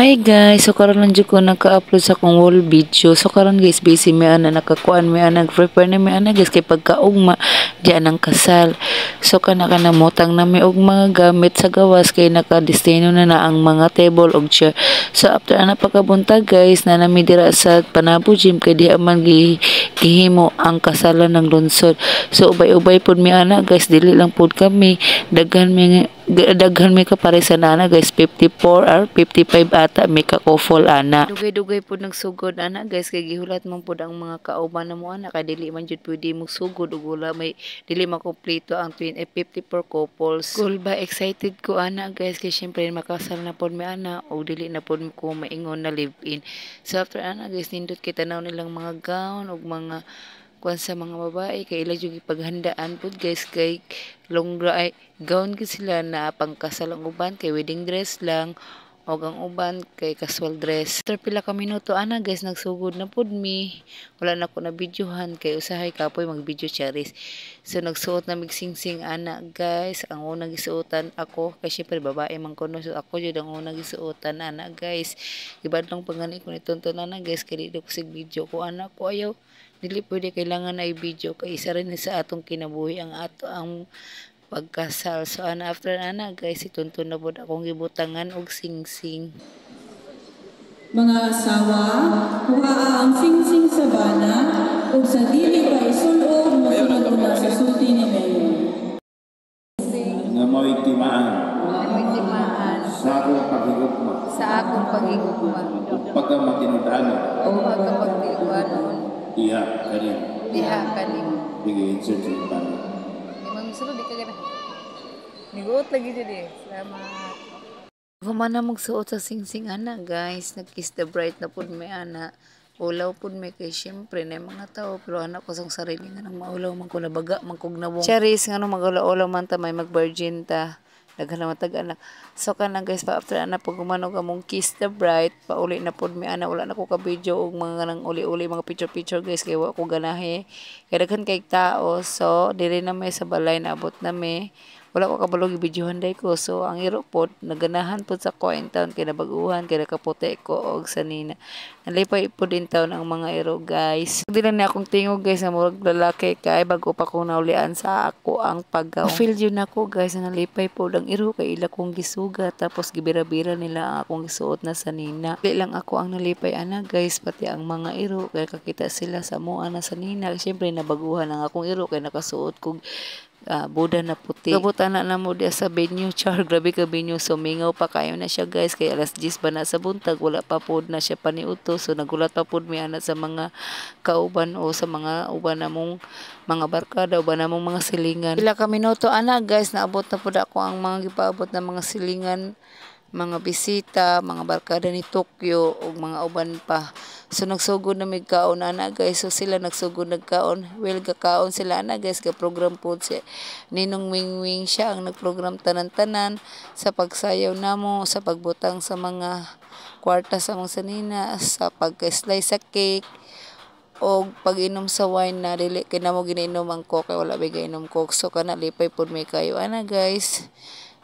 Hi guys, so karon lang jud ko naka-upload sa akong whole video. So karon guys, busy mi ana nakakuan mi ana prepare na mi ana guys kay pagkaugma diyan ang kasal. So kana mutang na mi og mga gamit sa gawas kay nakadestino na ang mga table og chair. So after ana pagkabuntag guys, na nami dira sa Panabo Gym kay di man gihimo ang kasalan ng lungsod. So ubay-ubay pud mi ana guys, dili lang pud kami daghan mi ka pare sa nana guys, 54 or 55 ata may ka-couple ana. Dugay-dugay pud nagsugod ana guys kay gihulat man pud ang mga kauban na mo ana kay dili man jud pwede mo sugod ug wala may dili makumpleto ang 54 couples. Cool ba, excited ko ana guys kay syempre makasal na pud mi ana ug dili na pud ko maingon na live in. So after ana guys, nindot kay tanaw nilang mga gown ug mga kuan sa mga babae kay ila jud ipaghandaan pud guys kay longra ay gown gid sila na pangkasal ang uban kay wedding dress lang og ang uban kay casual dress. After pila ka minuto ana guys, nagsugod na pud mi. Wala na ko na videohan kay usahay kapoy mag video charis. So nagsuot na mig sing-sing ana guys. Ang unang gisuotan ako kay syempre babae man kuno, so ako jud ang unang gisuotan ana guys. Ibadlong pangani ko nitunton ana guys kay dili ko sig video ko ana ko ayaw. Dili pwede, kailangan na i-video kay isa rin sa atong kinabuhi ang pagkasal. So ana after ana guys, ituntun na pud akong gibutangan og sing-sing. Mga asawa, huwaa ang sing-sing sa bana ug sa dili pa isulod masunod na sa sulti ni Mayor. Nga mo'y timaan sa akong paghigugma ug pagkamatinud-anon diha kanin bigay-insert sa paano. Imang misulod di ka gana. Niguot lagi dyan eh. Salamat. Humana magsuot sa sing-sing ana guys. Nag-kiss the bride na pud may ana. Ulaw pud may kay syempre na mga tao. Pero anak ko sang sarili nga nang maulaw man ko nabaga man kog nawong. Charis nga nung mag-ulaw man ta may mag-virgin ta. Daghan na matag anak. So kana guys, pa after ana pag gumanog among kiss the bride, pauli na pud mi ana, wala na ko ka video og mga nang uli-uli mga picture guys kay wa ko ganahe. Kay daghan kay tao, so dili na may sa balay naabot na mi. Wala ko kabalog i-videohan day ko. So ang iro pod naganahan pod sa Coin Town kay nabaguhan kay nakaputi ko og sanina. Nalipay pod din taon ang mga iro guys. Dili na akong tingog guys na murag lalaki kay bago pa ko naulian sa ako ang paggaw. Feel yun ako guys na nalipay pod ang iro kay ila kong gisuga tapos gibira-bira nila ang akong gisuot na sanina. Dili lang ako ang nalipay ana guys, pati ang mga iro kay kakita sila sa moa na sanina. Syempre nabaguhan ang akong iro kay nakasuot kog Buda na puti. Kabutan na mo dia sa venue, char, grabe ka venue. So mingaw pa kayo na siya guys, kay alas 10 ba na sa buntag, wala pa pod na siya paniuto. So nagulat pa pod mi ana sa mga kauban o sa mga uban namong mga barkada, uban namong mga silingan. Pila ka minuto ana guys, naabot na pod ako ang mga gipaabot na mga silingan, mga bisita, mga barkada ni Tokyo ug mga uban pa. So nagsugod na mig kaon ana guys. So sila nagsugod nagkaon. Well gakaon sila ana guys, ka program po si Ninong Wingwing, siya ang nagprogram tanan-tanan sa pagsayaw namo, sa pagbutang sa mga kwarta sa mga sanina, sa pagka-slice sa cake og pag-inom sa wine na dili kay namo ginainom ang coke kay wala bigay inom coke. So kana lipay pud may kayo ana guys.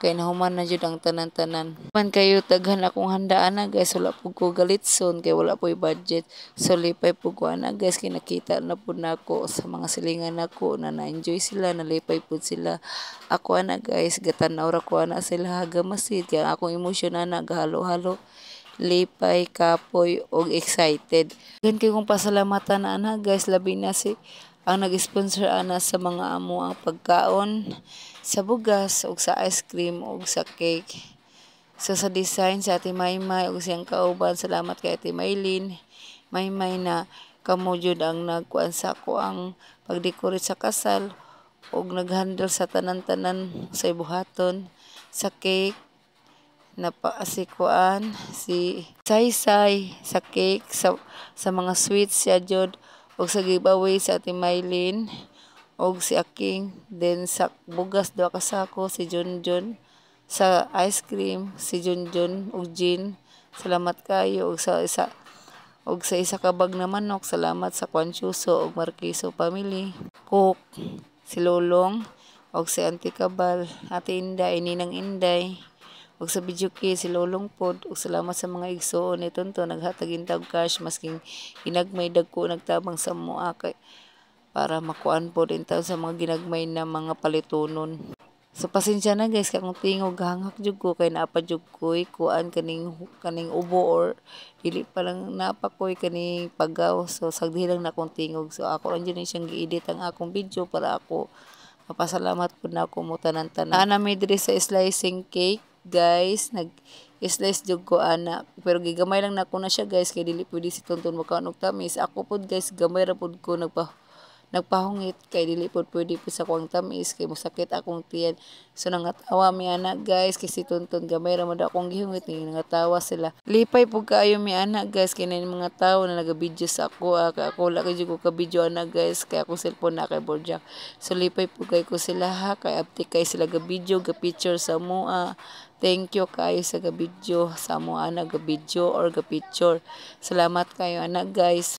Kay nahuman na jud ang tanan-tanan. Man kayo daghan akong handaan na guys, wala pud ko galitson kay wala po'y budget. So lipay pud ko ana guys, kay nakita na pud nako sa mga silingan nako na na-enjoy sila, nalipay pud sila. Ako ana guys, gatanaw ra ko ana sila hagamasid kay akong emosyon ana gahalo-halo. Lipay, kapoy og excited. Gan kay kong pasalamatan ana guys, labi na si ang nag-sponsor ana sa mga amo ang pagkaon, sa bugas ug sa ice cream ug sa cake. So sa design sa Ate Maymay ug siyang kauban, salamat kay Ate Maylin Maymay na kamo jud ang nagkuan sa ako ang pag-decorate sa kasal ug nag-handle sa tanan-tanan sa ibuhaton sa cake. Napaasikuan si Saysay sa cake, sa mga sweets siya jud og sa giveaway sa Ate Maylin og si Aking, then sa bugas duha ka sako si Junjun, sa ice cream si Junjun og gin, salamat kayo og sa isa ka bag na manok, salamat sa Kwanchuso og Marquiso family, Cook, si Lolong og si Auntie Cabal, Ate Inday, Ninang Inday ug sa video kay si Lolong pod ug salamat sa mga igsoon ni Tonton naghatag intag cash masking ginagmay dagko nagtabang sa mua kay para makuan po din ta sa mga ginagmay na mga palitonon. So pasensya na guys kung tingog hangak jud ko kay naapa jud koy kuan kaning ubo or dili pa lang napakoy kaning pagaw. So sagdi lang na akong tingog. So ako lang dyan siyang gi-edit ang akong video para ako mapasalamat po na ako mo tanan-tanan. Ana may diri sa slicing cake guys nag-slice jud ko ana pero gigamay lang na ako na siya guys kay dili pwede si Tonton makaon og tamis. Ako pod guys gamay ra pod ko nagpahungit kay dili pod pwede po sa kuang tamis kay mosakit akong tiyan. So nangatawa mi ana guys kay si Tonton gamay ra man akong gihungit ni nangatawa sila. Lipay pud kaayo mi ana guys kay nay mga tawo na naga-video sa ako kay ako wala kay ko ka video ana guys kay ako cellphone na kay boardjack. So lipay pud kay ko sila ha kay apti kay sila ga video ga picture sa mua. Thank you kayo sa ga video sa mua ana ga video or ga picture. Salamat kayo ana guys.